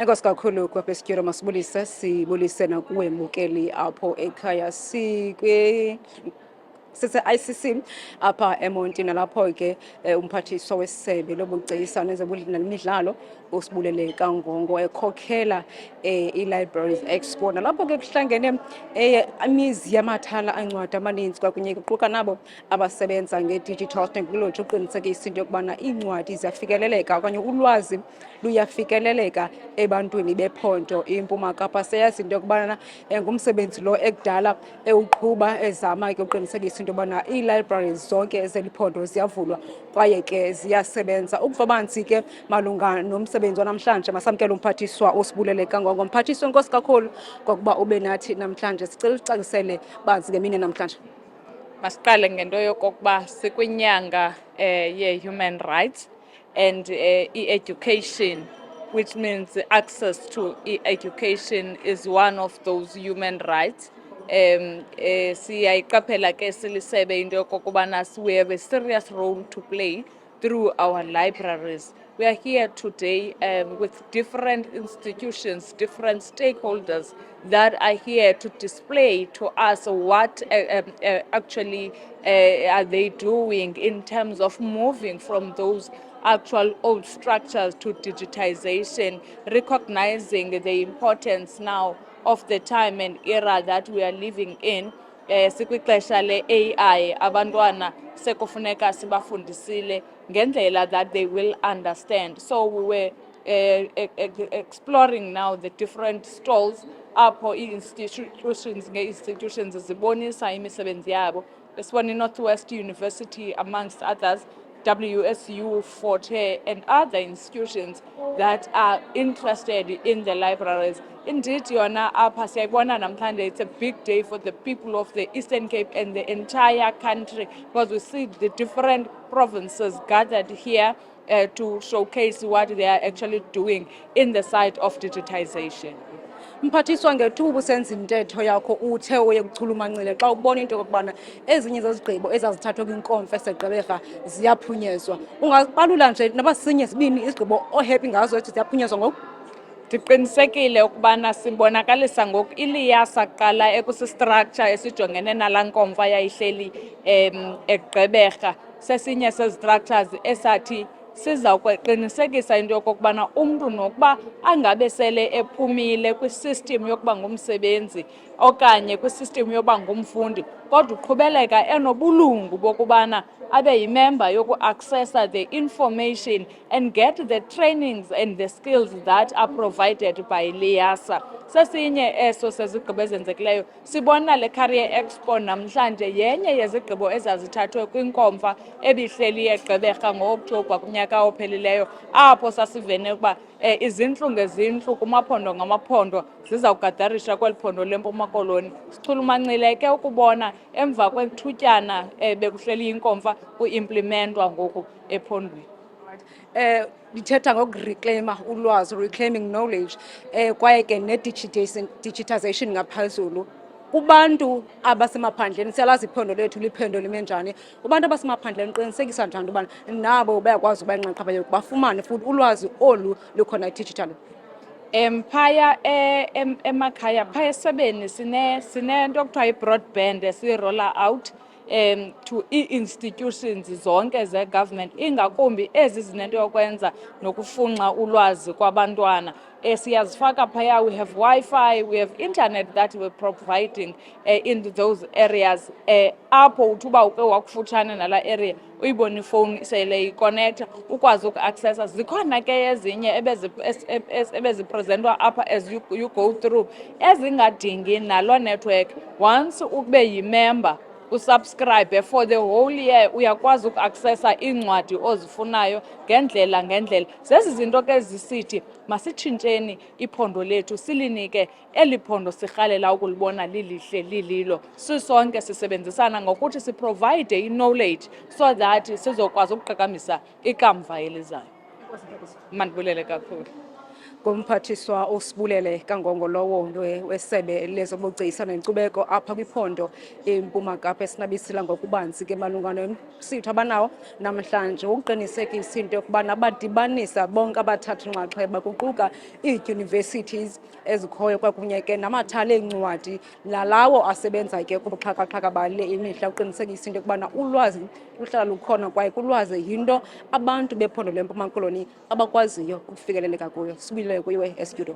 Enkosi kakhulu kwaBesikiro masibulise sibulise nakuwe mbukeli apho ekhaya sise-ICC apha eMonti nalapho ke umphathiswa wesebe lobugcisa nezemidlalo uSibulele Kangongo ekhokhela i-Libraries Expo nalapho ke kuhlangene imizi yamathala ancwadi amaninzi kwakunye kuquka nabo abasebenza nge-digital technology uqinisekisa into yokubana iincwadi ziyafikeleleka okanye ulwazi luyafikeleleka ebantwini bephondo iMpuma Kapa. Seyazi into yokubana ngumsebenzi lo ekudala ewuqhuba ezama ke uqinisekisa into yobana ii-libraries zonke ezeli-phondo ziyavulwa kwaye ke ziyasebenza. Ukuvabanzi ke malunga nomsebenzi wanamhlanje masamkele umphathiswa uSibulele Kangongo. Mphathiswa, enkosi kakhulu ngokuba ube nathi namhlanje. Sicela ucacisele banzi ngemini namhlanje. Masiqale ngento yokokuba sikwinyanga ye-human rights and education, which means access to education is one of those human rights. Siyayiqaphela ke silisebe into yokokubana we have a serious role to play through our libraries. We are here today with different institutions, different stakeholders that are here to display to us what actually are they doing in terms of moving from those actual old structures to digitization, recognizing the importance now of the time and era that we are living in. Sikwixesha le-AI, abantwana sekufuneka sibafundisile ngendlela that they will understand. So we were exploring now the different stalls apho institutions zibonisa imisebenzi yabo. Esibona Northwest University amongst others, WSU, Forte, and other institutions that are interested in the libraries. Indeed, yona apha siyayibona namhlanje it's a big day for the people of the Eastern Cape and the entire country, because we see the different provinces gathered here to showcase what they are actually doing in the side of digitization. Mphathiswa, ngethuba usenza intetho yakho uthe uye kuchulumancile xa ubona into yokubana ezinye zezigqibo ezazithathwa kwinkomfa eseGqeberha ziyaphunyezwa. Ungaqalula nje nabasinye sibini izigqibo ohappy ngazo ethi ziyaphunyezwa ngoku? Ndiqinisekile ukubana sibonakalisa ngoku iLIASA kuqala ekusistructure esijongene nalaa nkomfa yayihleli eGqeberha sesinye sezi-structures esathi siza kuqinisekisa into yokokubana umntu nokuba angabe sele ephumile kwisystem yokuba ngumsebenzi okanye kwisystem yokuba ngumfundi, kodwa uqhubeleka enobulungu bokubana abe yimember yoku-accessa the information and get the trainings and the skills that are provided by LIASA. Sesinye eso sezigqibo ezenzekileyo. Sibona le Career Expo namhlanje yenye yezigqibo ezazithathwe kwinkomfa ebihleli eGqeberha ngo-Okthobha kunyaka ophelileyo, apho sasivene ukuba izintlu ngezintlu kumaphondo ngamaphondo ziza kugadarisha kweli phondo leMpuma Koloni. Sichulumancile ke ukubona emva kwethutyana bekuhleli inkomfa kuimplementwa ngoku ephondweni. Dithetha ngokureclaima ulwazi, reclaiming knowledge, kwaye ke ne-digitization ngaphezulu. Kubantu abasemaphandleni, siyalazi iphondo lethu liphondo limenjani. Kubantu abasemaphandleni qinisekisa njani ubana nabo bayakwazi uba inxaxheba yokuba bafumane futhi ulwazi olu lukhona digital? Phaya emakhaya phaya esebeni sinento okuthiwa i-broadband esiyi-roller out to i-institutions zonke ze-government, ingakumbi ezi zinento yokwenza nokufunxa ulwazi kwabantwana. Siyazifaka phaya, we have Wi-Fi, we have internet that we're providing in those areas. Apho uthuba uke wakufutshane nala area uyibona ifowuni sele iconnecta ukwazi uku-accessa. Zikhona ke ezinye ebezipresentwa apha as you go through ezingadingi naloo network. Once ube yimember usubscribe for the whole year, uyakwazi uku-accessa iincwadi ozifunayo ngendlela. Zezi zinto ke zisithi masitshintsheni iphondo lethu silinike eli phondo sirhalela ukulibona lilihle lililo. Sisonke sisebenzisana ngokuthi siprovide i-knowledge so that sizokwazi ukuqhagamisa ikamva elizayo. Mandibulele kakhulu. ngomphathiswa uSibulele Kangongo lowo wesebe lezobugcisa nenkcubeko apha kwiphondo eMpuma Kapa esinabisela ngokubanzi ke malunga nomsitho abanawo namhlanje ukuqinisekisa into yokubana badibanisa bonke abathatha inxaxheba kuquka ii-universities ezikhoyo kwakunye ke namathala eencwadi nalawo asebenza ke kubuxhakaxhaka bale imihla uqinisekisa into yokubana ulwazi luhlala lukhona kwaye kulwazi yinto abantu bephondo leMpuma Koloni abakwaziyo ukufikeleleka kuyo. Sibuyele kuyiwe estudio.